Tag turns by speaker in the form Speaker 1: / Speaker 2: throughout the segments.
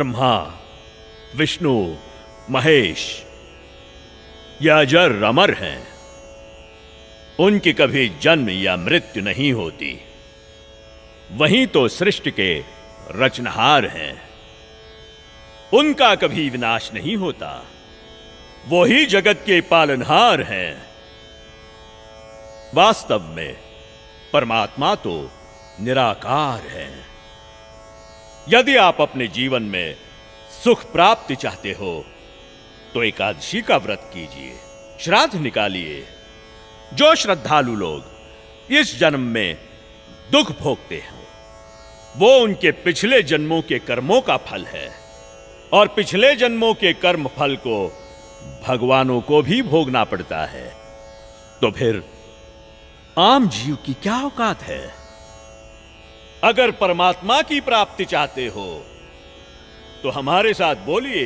Speaker 1: ब्रह्मा, विष्णु, महेश या अजर अमर हैं। उनकी कभी जन्म या मृत्यु नहीं होती। वहीं तो सृष्टि के रचनहार हैं। उनका कभी विनाश नहीं होता। वो ही जगत के पालनहार हैं। वास्तव में परमात्मा तो निराकार है। यदि आप अपने जीवन में सुख प्राप्ति चाहते हो तो एकादशी का व्रत कीजिए, श्राद्ध निकालिए। जो श्रद्धालु लोग इस जन्म में दुख भोगते हैं वो उनके पिछले जन्मों के कर्मों का फल है, और पिछले जन्मों के कर्म फल को भगवानों को भी भोगना पड़ता है। तो फिर आम जीव की क्या औकात है? अगर परमात्मा की प्राप्ति चाहते हो तो हमारे साथ बोलिए,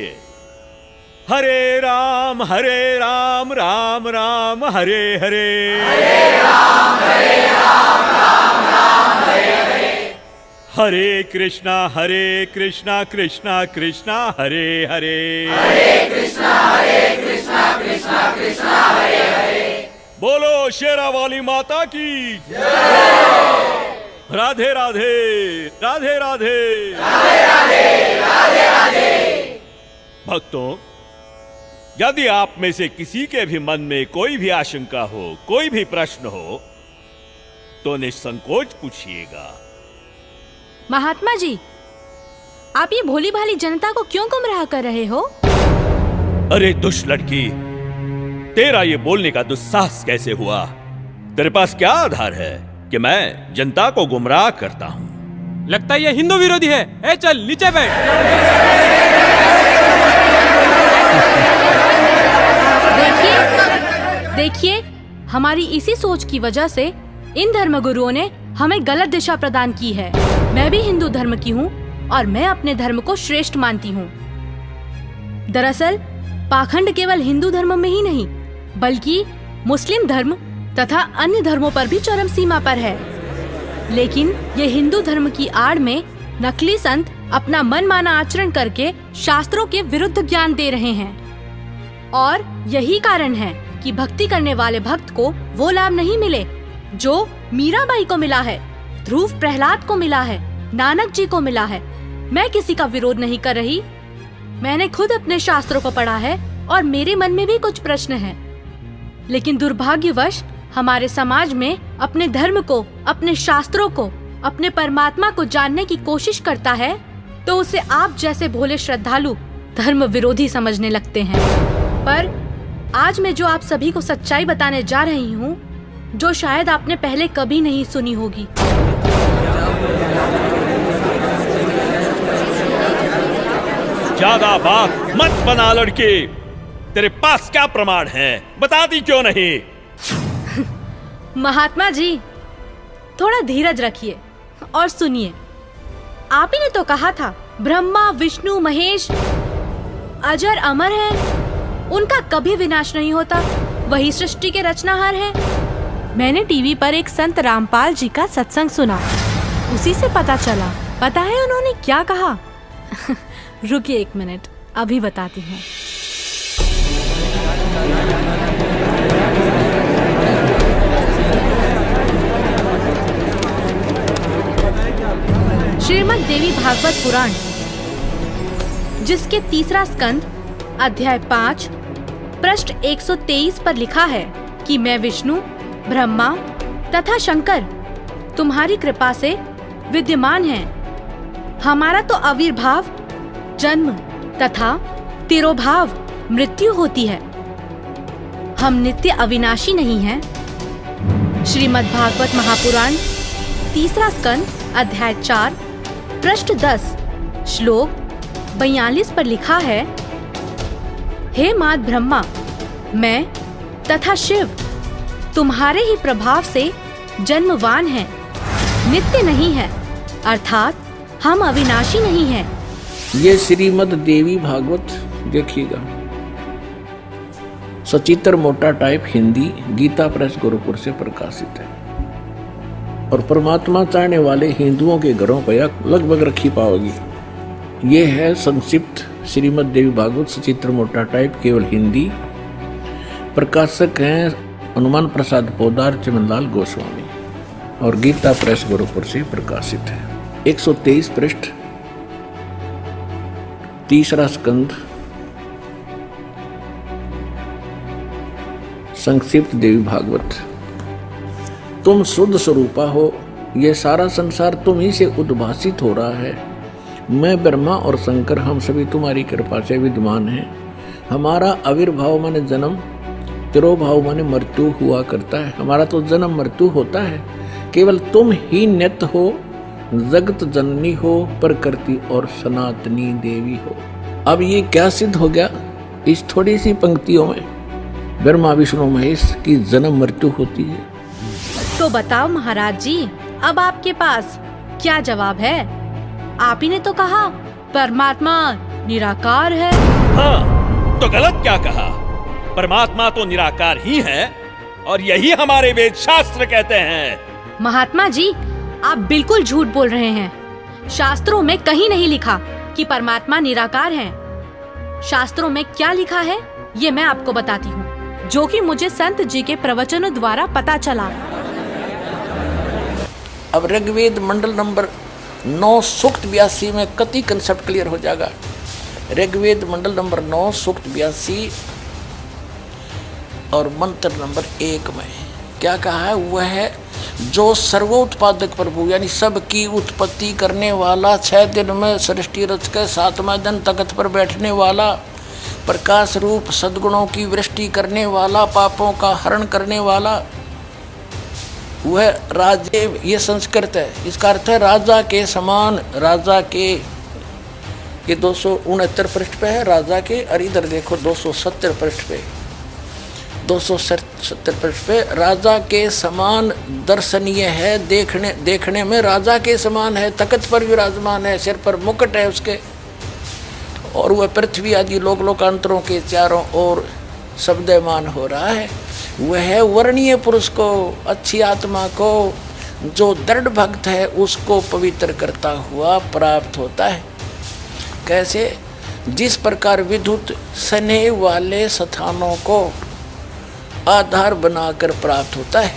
Speaker 1: हरे राम राम राम हरे हरे,
Speaker 2: हरे राम राम राम हरे हरे,
Speaker 1: हरे कृष्णा कृष्णा कृष्णा हरे हरे,
Speaker 2: हरे कृष्णा कृष्णा कृष्णा हरे हरे।
Speaker 1: बोलो शेरा वाली माता की राधे राधे राधे राधे
Speaker 2: राधे राधे राधे राधे।
Speaker 1: भक्तों, यदि आप में से किसी के भी मन में कोई भी आशंका हो, कोई भी प्रश्न हो तो निसंकोच पूछिएगा।
Speaker 3: महात्मा जी, आप ये भोली भाली जनता को क्यों गुमराह कर रहे हो?
Speaker 1: अरे दुष्ट लड़की, तेरा ये बोलने का दुस्साहस कैसे हुआ? तेरे पास क्या आधार है कि मैं जनता को गुमराह करता हूँ?
Speaker 4: लगता है ये हिंदू विरोधी है। ए चल नीचे बैठ।
Speaker 3: देखिए, हमारी इसी सोच की वजह से इन धर्मगुरुओं ने हमें गलत दिशा प्रदान की है। मैं भी हिंदू धर्म की हूँ और मैं अपने धर्म को श्रेष्ठ मानती हूँ। दरअसल पाखंड केवल हिंदू धर्म में ही नहीं बल्कि मुस्लिम धर्म तथा अन्य धर्मों पर भी चरम सीमा पर है। लेकिन ये हिंदू धर्म की आड़ में नकली संत अपना मनमाना आचरण करके शास्त्रों के विरुद्ध ज्ञान दे रहे हैं, और यही कारण है कि भक्ति करने वाले भक्त को वो लाभ नहीं मिले जो मीराबाई को मिला है, ध्रुव प्रहलाद को मिला है, नानक जी को मिला है। मैं किसी का विरोध नहीं कर रही। मैंने खुद अपने शास्त्रों को पढ़ा है और मेरे मन में भी कुछ प्रश्न हैं। लेकिन दुर्भाग्यवश हमारे समाज में अपने धर्म को, अपने शास्त्रों को, अपने परमात्मा को जानने की कोशिश करता है तो उसे आप जैसे भोले श्रद्धालु धर्म विरोधी समझने लगते हैं। पर आज मैं जो आप सभी को सच्चाई बताने जा रही हूँ, जो शायद आपने पहले कभी नहीं सुनी होगी।
Speaker 1: ज्यादा बात मत बना लड़की। तेरे पास क्या प्रमाण है? बताती क्यों नहीं?
Speaker 3: महात्मा जी, थोड़ा धीरज रखिए और सुनिए। आप ही ने तो कहा था ब्रह्मा, विष्णु, महेश अजर अमर हैं, उनका कभी विनाश नहीं होता, वही सृष्टि के रचनाहार हैं। मैंने टीवी पर एक संत रामपाल जी का सत्संग सुना, उसी से पता चला। पता है उन्होंने क्या कहा? रुकिए एक मिनट, अभी बताती हूँ। श्रीमद् देवी भागवत पुराण, जिसके तीसरा स्कंद अध्याय 5 पृष्ठ 123 पर लिखा है कि मैं विष्णु, ब्रह्मा तथा शंकर तुम्हारी कृपा से विद्यमान हैं। हमारा तो आविर्भाव, जन्म तथा तिरोभाव मृत्यु होती है। हम नित्य अविनाशी नहीं हैं। श्रीमद् भागवत महापुराण तीसरा स्कंद अध्याय 4 पृष्ठ 10 श्लोक 42 पर लिखा है, हे मात ब्रह्मा, मैं तथा शिव तुम्हारे ही प्रभाव से जन्मवान हैं, नित्य नहीं है, अर्थात हम अविनाशी नहीं हैं।
Speaker 5: ये श्रीमद् देवी भागवत देखिएगा, सचित्र मोटा टाइप हिंदी, गीता प्रेस गोरखपुर से प्रकाशित है और परमात्मा चाहने वाले हिंदुओं के घरों पर लगभग रखी पाओगी। ये है संक्षिप्त श्रीमद् देवी भागवत सचित्र मोटा टाइप, केवल हिंदी। प्रकाशक हैं हनुमान प्रसाद पोदार, चमनलाल गोस्वामी, और गीता प्रेस गोरखपुर से प्रकाशित है। 123 पृष्ठ, तीसरा स्कंद, संक्षिप्त देवी भागवत। तुम शुद्ध स्वरूपा हो, यह सारा संसार तुम ही से उद्भासित हो रहा है। मैं ब्रह्मा और शंकर हम सभी तुम्हारी कृपा से विद्यमान हैं। हमारा आविर्भाव माने जन्म, तिरोभाव माने मृत्यु हुआ करता है। हमारा तो जन्म मृत्यु होता है, केवल तुम ही नित्य हो, जगत जननी हो, प्रकृति और सनातनी देवी हो। अब ये क्या सिद्ध हो गया? इस थोड़ी सी पंक्तियों में ब्रह्मा विष्णु महेश की जन्म मृत्यु होती है।
Speaker 3: तो बताओ महाराज जी, अब आपके पास क्या जवाब है? आप ही ने तो कहा परमात्मा निराकार है।
Speaker 1: हाँ, तो गलत क्या कहा? परमात्मा तो निराकार ही है, और यही हमारे वेद शास्त्र कहते हैं।
Speaker 3: महात्मा जी, आप बिल्कुल झूठ बोल रहे हैं। शास्त्रों में कहीं नहीं लिखा कि परमात्मा निराकार है। शास्त्रों में क्या लिखा है ये मैं आपको बताती हूँ, जो कि मुझे संत जी के प्रवचनों द्वारा पता चला।
Speaker 5: अब ऋग्वेद मंडल नंबर 9 सूक्त 82 में कति कंसेप्ट क्लियर हो जाएगा। ऋग्वेद मंडल नंबर 9 सूक्त 82 और मंत्र नंबर 1 में क्या कहा है? वह है जो सर्वोत्पादक प्रभु, यानी सबकी उत्पत्ति करने वाला, 6 दिन में सृष्टि रच के 7वां दिन तख्त पर बैठने वाला, प्रकाश रूप सद्गुणों की वृष्टि करने वाला, पापों का हरण करने वाला, वह राजे, ये संस्कृत है। इसका अर्थ है राजा के समान। राजा के, ये 269 पृष्ठ पे है राजा के, और इधर देखो 270 पृष्ठ पे, 270 पृष्ठ पे राजा के समान दर्शनीय है। देखने में राजा के समान है, तख्त पर विराजमान है, सिर पर मुकुट है उसके, और वह पृथ्वी आदि लोक लोकांतरों के चारों ओर शब्दमान हो रहा है। वह वर्णीय पुरुष को, अच्छी आत्मा को, जो दृढ़ भक्त है उसको पवित्र करता हुआ प्राप्त होता है। कैसे? जिस प्रकार विद्युत स्नेह वाले स्थानों को आधार बनाकर प्राप्त होता है।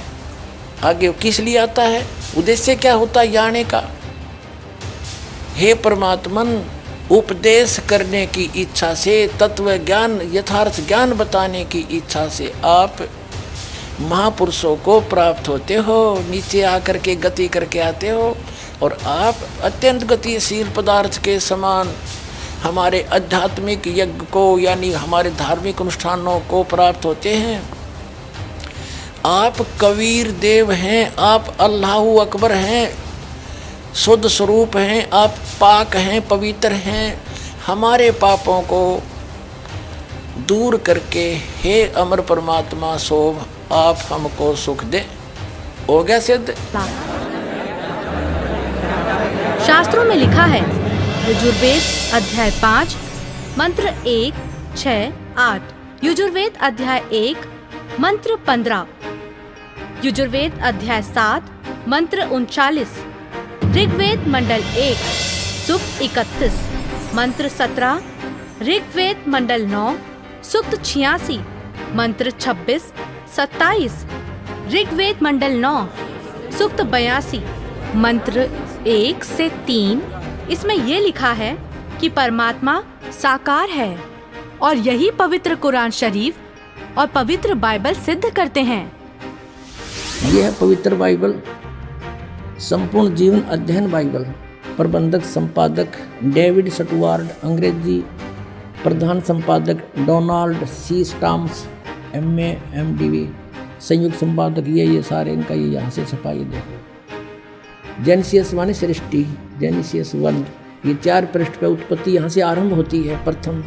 Speaker 5: आगे किस लिए आता है? उद्देश्य क्या होता है आने का? हे परमात्मन, उपदेश करने की इच्छा से, तत्व ज्ञान, यथार्थ ज्ञान बताने की इच्छा से आप महापुरुषों को प्राप्त होते हो, नीचे आकर के गति करके आते हो, और आप अत्यंत गतिशील पदार्थ के समान हमारे आध्यात्मिक यज्ञ को, यानी हमारे धार्मिक अनुष्ठानों को प्राप्त होते हैं। आप कबीर देव हैं, आप अल्लाहु अकबर हैं, शुद्ध स्वरूप हैं, आप पाक हैं, पवित्र हैं। हमारे पापों को दूर करके हे अमर परमात्मा सोम, आप हमको सुख दे। हो गया सिद्ध।
Speaker 3: शास्त्रों में लिखा है, यजुर्वेद अध्याय 5 मंत्र 1, 6, 8, यजुर्वेद अध्याय 1 मंत्र 15, यजुर्वेद अध्याय 7 मंत्र 39, ऋग्वेद मंडल 1 सूक्त 31 मंत्र 17, ऋग्वेद मंडल 9 सूक्त 86 मंत्र 26, 27, ऋग्वेद मंडल 9 सूक्त 82 मंत्र 1 से 3। इसमें यह लिखा है कि परमात्मा साकार है, और यही पवित्र कुरान शरीफ और पवित्र बाइबल सिद्ध करते हैं।
Speaker 5: यह है पवित्र बाइबल, संपूर्ण जीवन अध्ययन बाइबल। प्रबंधक संपादक डेविड स्टुअर्ट, अंग्रेजी प्रधान संपादक Donald C Stamms, MA MDV, संयुक्त संपादक ये सारे इनका ये यहाँ से छपाई दे। जेनेसिस माने सृष्टि, जेनेसिस 1, ये 4 पृष्ठ पे उत्पत्ति यहाँ से आरंभ होती है। प्रथम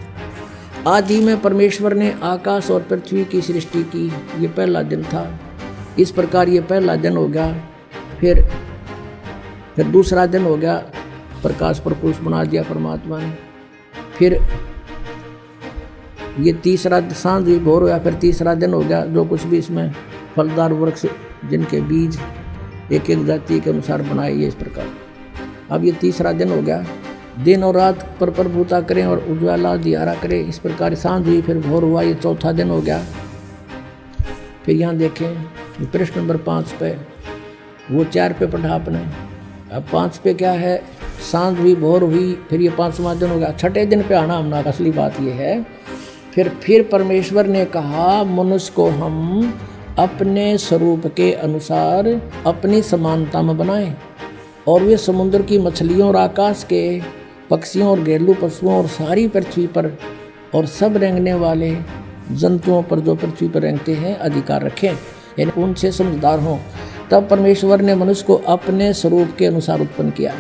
Speaker 5: आदि में परमेश्वर ने आकाश और पृथ्वी की सृष्टि की, ये पहला दिन था। इस प्रकार ये पहला दिन हो गया। फिर दूसरा दिन हो गया, प्रकाश पर पुरुष बना दिया परमात्मा ने। फिर ये तीसरा सांझ भोर होया, फिर तीसरा दिन हो गया। जो कुछ भी इसमें फलदार वृक्ष जिनके बीज एक एक जाति के अनुसार बनाए, ये इस प्रकार। अब ये तीसरा दिन हो गया। दिन और रात पर प्रभुता करें और उज्ज्वला दियारा करें। इस प्रकार सांझ हुई, फिर भोर हुआ, ये चौथा दिन हो गया। फिर यहाँ देखें प्रश्न नंबर 5 पे, वो 4 पे पढ़ा आपने, अब 5 पे क्या है, सांझ हुई, भोर हुई, फिर ये 5वां दिन हो गया। छठे दिन पे आना हमने, असली बात ये है। फिर परमेश्वर ने कहा मनुष्य को हम अपने स्वरूप के अनुसार अपनी समानता में बनाएं, और वे समुद्र की मछलियों और आकाश के पक्षियों और घरेलू पशुओं और सारी पृथ्वी पर और सब रेंगने वाले जंतुओं पर जो पृथ्वी पर रेंगते हैं अधिकार रखें, यानी उनसे समझदार हों। तब परमेश्वर ने मनुष्य को अपने स्वरूप के अनुसार उत्पन्न किया।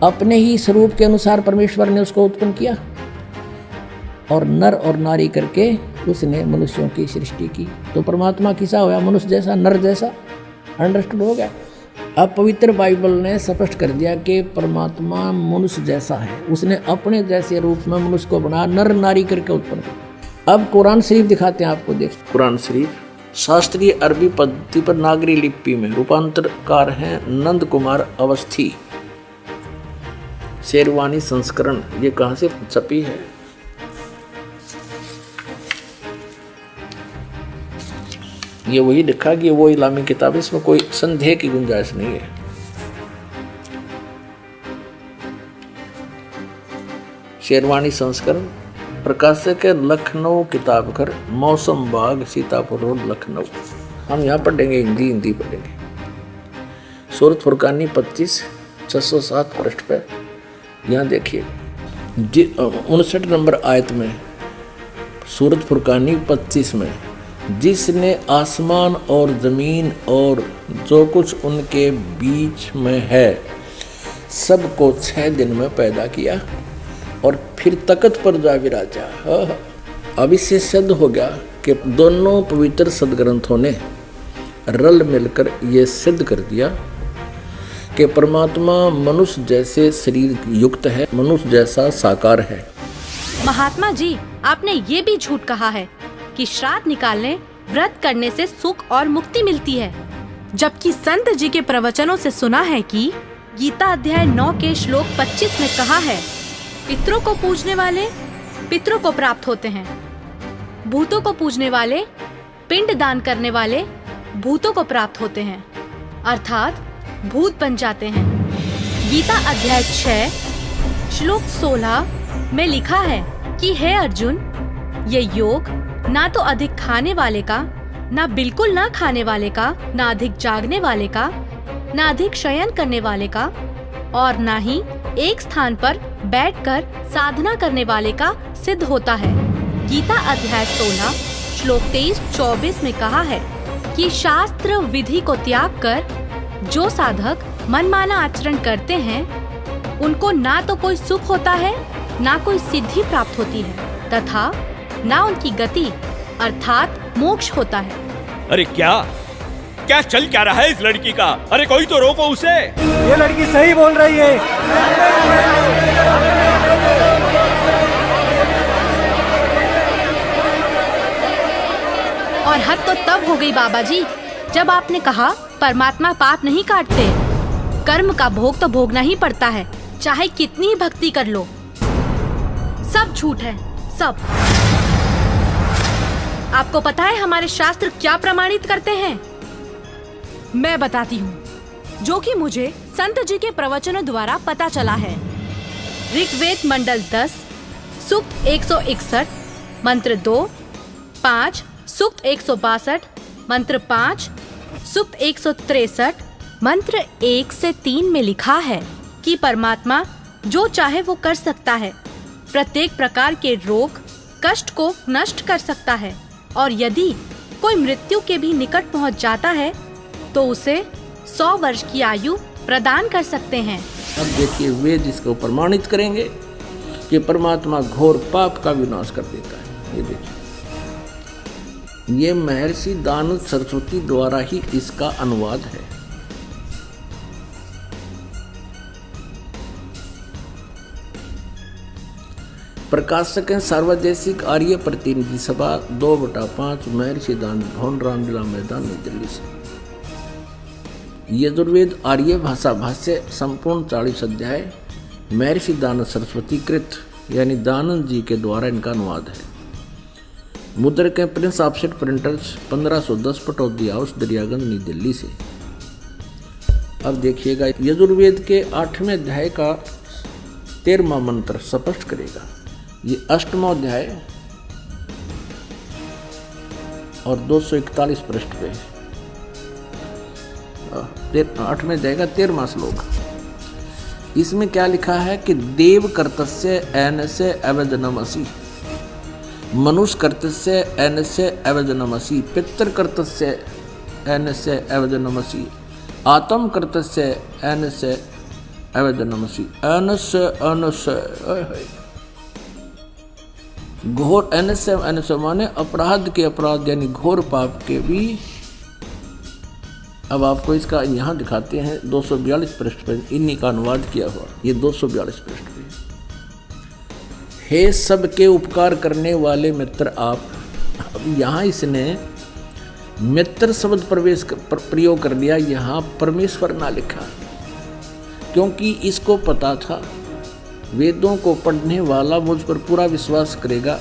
Speaker 5: अपने ही स्वरूप के अनुसार परमेश्वर ने उसको उत्पन्न किया, और नर और नारी करके उसने मनुष्यों की सृष्टि की। तो परमात्मा किसा होया, मनुष्य जैसा, नर जैसा। अंडरस्टूड हो गया। अब पवित्र बाइबल ने स्पष्ट कर दिया कि परमात्मा मनुष्य जैसा है, उसने अपने जैसे रूप में मनुष्य को बना, नर नारी करके उत्पन्न किया। अब कुरान शरीफ दिखाते हैं आपको, देख कुरान शरीफ शास्त्रीय अरबी पद्धति पर नागरी लिपि में रूपांतरकार हैं नंद कुमार अवस्थी, शेरवानी संस्करण। ये कहाँ से छपी है? ये वही लिखा कि वो इस्लामी किताब है, इसमें कोई संदेह की गुंजाइश नहीं है। शेरवानी संस्करण, प्रकाशक है लखनऊ किताब घर, मौसम बाग, सीतापुर रोड, लखनऊ। हम यहाँ पढ़ेंगे, हिंदी पढ़ेंगे। सूरत फुरकानी 25 607 पृष्ठ पे यहाँ देखिए 59 नंबर आयत में, सूरत फुरकानी 25 में, जिसने आसमान और जमीन और जो कुछ उनके बीच में है सबको 6 दिन में पैदा किया और फिर तख्त पर जा विराजा। अब इससे सिद्ध हो गया कि दोनों पवित्र सदग्रंथों ने रल मिलकर ये सिद्ध कर दिया कि परमात्मा मनुष्य जैसे शरीर युक्त है, मनुष्य जैसा साकार है।
Speaker 3: महात्मा जी, आपने ये भी झूठ कहा है कि श्राद्ध निकालने, व्रत करने से सुख और मुक्ति मिलती है, जबकि संत जी के प्रवचनों से सुना है कि गीता अध्याय 9 के श्लोक 25 में कहा है, पितरों को पूजने वाले पितरों को प्राप्त होते हैं, भूतों को पूजने वाले, पिंड दान करने वाले भूतों को प्राप्त होते हैं, अर्थात भूत बन जाते हैं। गीता अध्याय 6 श्लोक 16 में लिखा है कि हे अर्जुन, ये योग ना तो अधिक खाने वाले का, ना बिल्कुल ना खाने वाले का, ना अधिक जागने वाले का, ना अधिक शयन करने वाले का, और ना ही एक स्थान पर बैठकर साधना करने वाले का सिद्ध होता है। गीता अध्याय 16 श्लोक 23-24 में कहा है कि शास्त्र विधि को त्याग कर जो साधक मनमाना आचरण करते हैं, उनको ना तो कोई सुख होता है, ना कोई सिद्धि प्राप्त होती है, तथा ना उनकी गति अर्थात मोक्ष होता है।
Speaker 1: अरे क्या चल क्या रहा है इस लड़की का? अरे कोई तो रोको उसे।
Speaker 4: ये लड़की सही बोल रही है।
Speaker 3: और हद तो तब हो गई बाबा जी, जब आपने कहा परमात्मा पाप नहीं काटते, कर्म का भोग तो भोगना ही पड़ता है, चाहे कितनी ही भक्ति कर लो। सब झूठ है, सब। आपको पता है हमारे शास्त्र क्या प्रमाणित करते हैं? मैं बताती हूँ, जो कि मुझे संत जी के प्रवचनों द्वारा पता चला है। ऋग्वेद मंडल 10 सूक्त 161 मंत्र 2, 5 सूक्त 162 मंत्र 5 सूक्त 163 मंत्र 1 से 3 में लिखा है कि परमात्मा जो चाहे वो कर सकता है, प्रत्येक प्रकार के रोग कष्ट को नष्ट कर सकता है, और यदि कोई मृत्यु के भी निकट पहुंच जाता है तो उसे 100 वर्ष की आयु प्रदान कर सकते हैं।
Speaker 5: अब देखिए वेद इसको प्रमाणित करेंगे कि परमात्मा घोर पाप का विनाश कर देता है। ये देखिए, ये महर्षि दानव सरस्वती द्वारा ही इसका अनुवाद है। प्रकाशक हैं सार्वदेशिक आर्य प्रतिनिधि सभा 2/5 महर्षि दानव भवन, रामलीला मैदान, नई दिल्ली से। यजुर्वेद आर्य भाषा भाष्य संपूर्ण 40 अध्याय महर्षि दानंद सरस्वती कृत यानी दानंद जी के द्वारा इनका अनुवाद है। मुद्रक है Prince offset printers 1510 Pataudi house Daryaganj नई दिल्ली से। अब देखिएगा यजुर्वेद के 8वें अध्याय का 13वां मंत्र स्पष्ट करेगा। ये 8वां अध्याय और 241 पृष्ठ पे 8वें अध्याय का 13वां श्लोक। इसमें क्या लिखा है कि देव कर्तस्य एनस्य अवजनमसि, मनुष्य कर्तस्य एनस्य अवजनमसि, पितृ कर्तस्य एनस्य अवजनमसि, आत्म कर्तस्य एनस्य अवजनमसि। एनस्य एनस्य घोर एनस्य एनस्य माने अपराध के अपराध यानी घोर पाप के भी। अब आपको इसका यहाँ दिखाते हैं 242 पृष्ठ पर इन्हीं का अनुवाद किया हुआ। ये 242 पृष्ठ पे। हे सबके उपकार करने वाले मित्र आप। अब यहाँ इसने मित्र शब्द प्रयोग कर लिया, यहाँ परमेश्वर ना लिखा, क्योंकि इसको पता था वेदों को पढ़ने वाला मुझ पर पूरा विश्वास करेगा,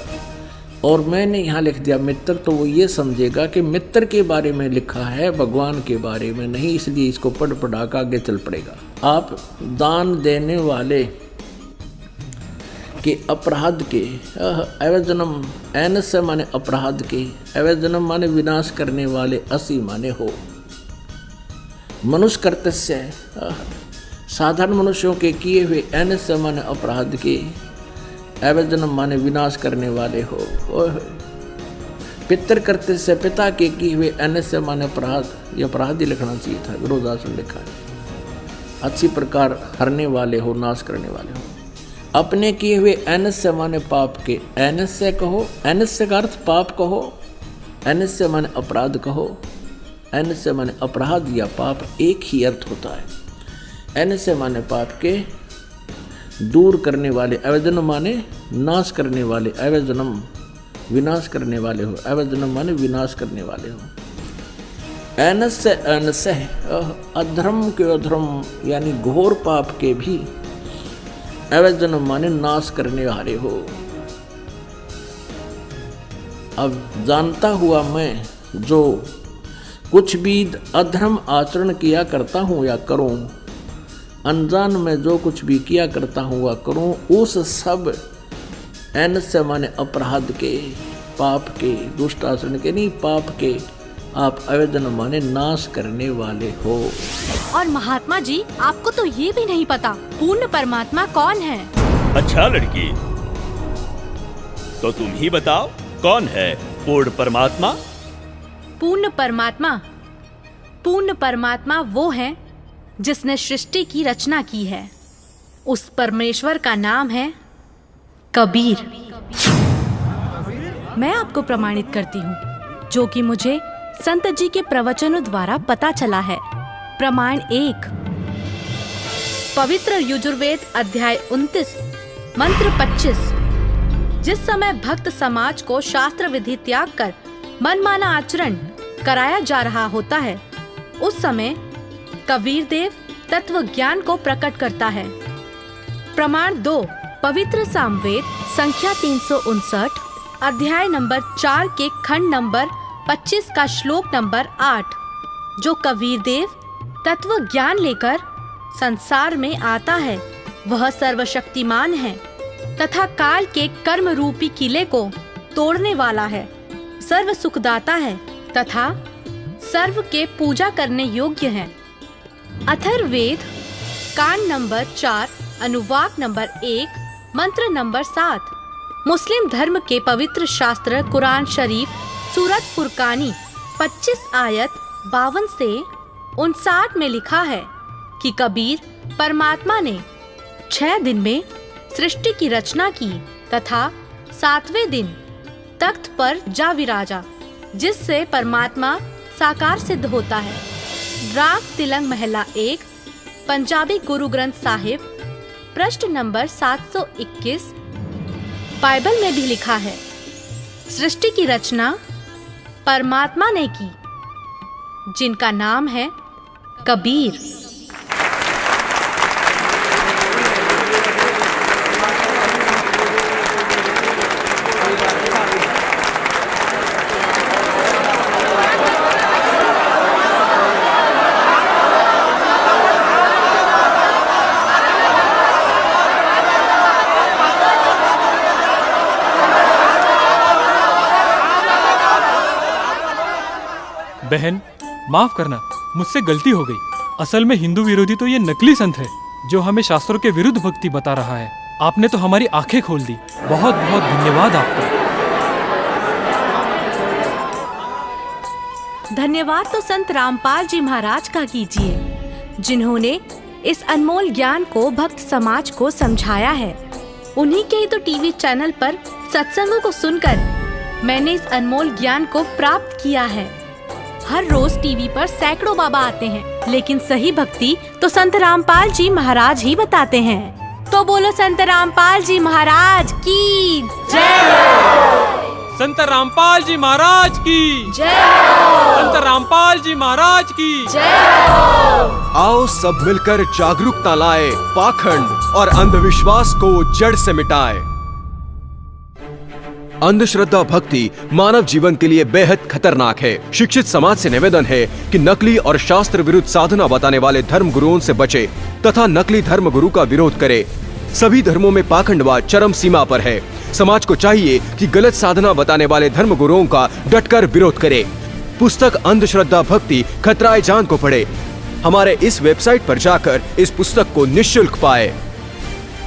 Speaker 5: और मैंने यहाँ लिख दिया मित्र, तो वो ये समझेगा कि मित्र के बारे में लिखा है, भगवान के बारे में नहीं, इसलिए इसको पढ़ पढ़ा कर आगे चल पड़ेगा। आप दान देने वाले के अपराध के अवजनम, एनस्य माने अपराध के, अवजनम माने विनाश करने वाले, असी माने हो, मनुष्य कर्तस्य साधारण मनुष्यों के किए हुए, एनस्य माने अपराध के, अवजनम माने विनाश करने वाले हो। पितृ कर्तव्य से पिता के किए हुए, एनस्य माने अपराध, ये अपराध ही लिखना चाहिए था, विरोधासन लिखा है। अच्छी प्रकार हरने वाले हो, नाश करने वाले हो। अपने किए हुए एनस्य माने पाप के, एनस्य कहो, एनस्य का अर्थ पाप कहो, एनस्य माने अपराध कहो, एनस्य माने अपराध या पाप एक ही अर्थ होता है। एनस्य माने पाप के दूर करने वाले, अवजनम माने नाश करने वाले, अवजनम विनाश करने वाले हो, अवजनम माने विनाश करने वाले हो। एनस्य एनस्य अधर्म के अधर्म यानी घोर पाप के भी, अवजनम माने नाश करने वाले हो। अब जानता हुआ मैं जो कुछ भी अधर्म आचरण किया करता हूँ या करूँ, अनजान में जो कुछ भी किया करता हूँ वह करूँ, उस सब एनस्य माने अपराध के, पाप के, दुष्ट आचरण के नहीं, पाप के आप अवजनम माने नाश करने वाले हो।
Speaker 3: और महात्मा जी, आपको तो ये भी नहीं पता पूर्ण परमात्मा कौन है।
Speaker 1: अच्छा लड़की, तो तुम ही बताओ कौन है पूर्ण परमात्मा?
Speaker 3: पूर्ण परमात्मा वो है जिसने सृष्टि की रचना की है। उस परमेश्वर का नाम है कबीर। मैं आपको प्रमाणित करती हूँ, जो कि मुझे संत जी के प्रवचनों द्वारा पता चला है। प्रमाण 1, पवित्र यजुर्वेद अध्याय 29 मंत्र 25। जिस समय भक्त समाज को शास्त्र विधि त्याग कर मनमाना आचरण कराया जा रहा होता है, उस समय कबीर देव तत्व ज्ञान को प्रकट करता है। प्रमाण 2, पवित्र सामवेद संख्या 359 अध्याय नंबर 4 के खंड नंबर 25 का श्लोक नंबर 8, जो कबीर देव तत्व ज्ञान लेकर संसार में आता है, वह सर्वशक्तिमान है तथा काल के कर्म रूपी किले को तोड़ने वाला है, सर्व सुखदाता है तथा सर्व के पूजा करने योग्य है। अथर्ववेद कांड नंबर 4 अनुवाक नंबर 1 मंत्र नंबर 7। मुस्लिम धर्म के पवित्र शास्त्र कुरान शरीफ सूरत फुरकानी 25 आयत 52 से 59 में लिखा है कि कबीर परमात्मा ने 6 दिन में सृष्टि की रचना की तथा 7वें दिन तख्त पर जा विराजा, जिससे परमात्मा साकार सिद्ध होता है। राग तिलंग महला 1 पंजाबी गुरु ग्रंथ साहिब पृष्ठ नंबर 721। बाइबल में भी लिखा है, सृष्टि की रचना परमात्मा ने की, जिनका नाम है कबीर।
Speaker 4: बहन माफ करना, मुझसे गलती हो गई। असल में हिंदू विरोधी तो ये नकली संत है जो हमें शास्त्रों के विरुद्ध भक्ति बता रहा है। आपने तो हमारी आंखें खोल दी। बहुत बहुत धन्यवाद आपका।
Speaker 3: धन्यवाद तो संत रामपाल जी महाराज का कीजिए, जिन्होंने इस अनमोल ज्ञान को भक्त समाज को समझाया है। उन्हीं के ही तो टीवी चैनल पर सत्संगों को सुनकर मैंने इस अनमोल ज्ञान को प्राप्त किया है। हर रोज टीवी पर सैकड़ों बाबा आते हैं, लेकिन सही भक्ति तो संत रामपाल जी महाराज ही बताते हैं। तो बोलो संत रामपाल जी महाराज की जय।
Speaker 4: संत रामपाल जी महाराज की
Speaker 3: जय।
Speaker 4: संत रामपाल जी महाराज की
Speaker 3: जय।
Speaker 6: आओ सब मिलकर जागरूकता लाए, पाखंड और अंधविश्वास को जड़ से मिटाए। अंधश्रद्धा भक्ति मानव जीवन के लिए बेहद खतरनाक है। शिक्षित समाज से निवेदन है कि नकली और शास्त्र विरुद्ध साधना बताने वाले धर्म गुरुओं से बचे तथा नकली धर्म गुरु का विरोध करे। सभी धर्मों में पाखंडवाद चरम सीमा पर है। समाज को चाहिए कि गलत साधना बताने वाले धर्म गुरुओं का डटकर विरोध करे। पुस्तक अंधश्रद्धा भक्ति खतराए जान को पढ़े। हमारे इस वेबसाइट पर जाकर इस पुस्तक को निःशुल्क पाए,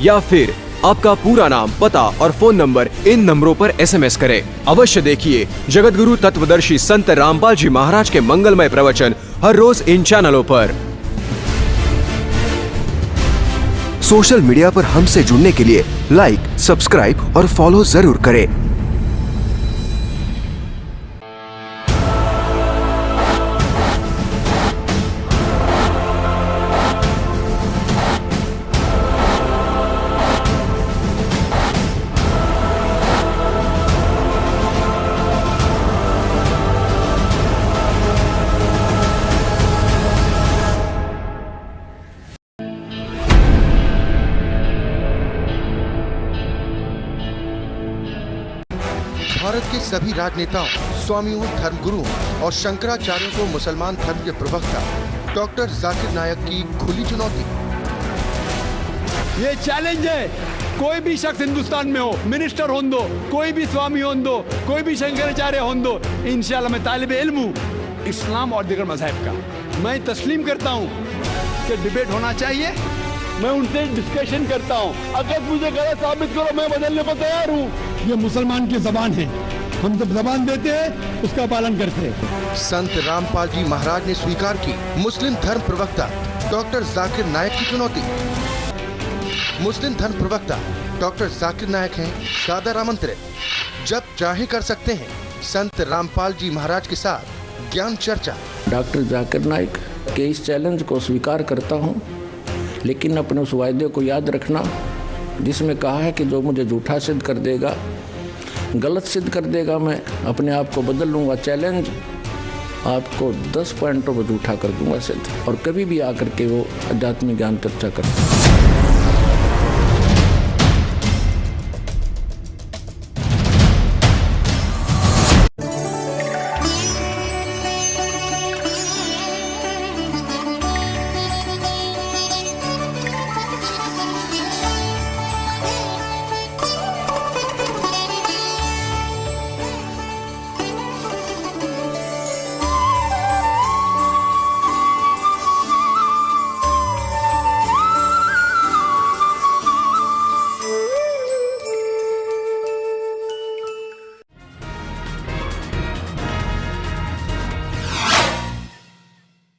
Speaker 6: या फिर आपका पूरा नाम, पता और फोन नंबर इन नंबरों पर SMS करें। अवश्य देखिए जगतगुरु तत्वदर्शी संत रामपाल जी महाराज के मंगलमय प्रवचन हर रोज इन चैनलों पर।
Speaker 7: सोशल मीडिया पर हमसे जुड़ने के लिए लाइक, सब्सक्राइब और फॉलो जरूर करें।
Speaker 8: भारत के सभी राजनेताओं, स्वामियों, धर्मगुरुओं और शंकराचार्यों को मुसलमान धर्म के प्रवक्ता डॉक्टर जाकिर नायक की खुली चुनौती।
Speaker 9: ये चैलेंज है, कोई भी शख्स हिंदुस्तान में हो, मिनिस्टर हों दो, कोई भी स्वामी हों दो, कोई भी शंकराचार्य हों दो, इंशाल्लाह मैं तालिब इल्म हूँ इस्लाम और दीगर मज़हब का। मैं तस्लीम करता हूँ कि डिबेट होना चाहिए। मैं उनसे डिस्कशन करता हूँ, अगर मुझे गलत साबित करो मैं बदलने को तैयार हूँ। ये मुसलमान की जबान है, हम जब जबान देते हैं उसका पालन करते हैं।
Speaker 8: संत रामपाल जी महाराज ने स्वीकार की मुस्लिम धर्म प्रवक्ता डॉक्टर जाकिर नायक की चुनौती। मुस्लिम धर्म प्रवक्ता डॉक्टर जाकिर नायक हैं सादर आमंत्रित, जब चाहे कर सकते हैं संत रामपाल जी महाराज के साथ ज्ञान चर्चा।
Speaker 5: डॉक्टर जाकिर नायक के इस चैलेंज को स्वीकार करता हूँ, लेकिन अपने उस वायदे को याद रखना जिसमें कहा है कि जो मुझे झूठा सिद्ध कर देगा, गलत सिद्ध कर देगा, मैं अपने आप को बदल लूँगा। चैलेंज, आपको 10 पॉइंटों पर झूठा कर दूंगा सिद्ध, और कभी भी आकर के वो आध्यात्मिक ज्ञान चर्चा करता।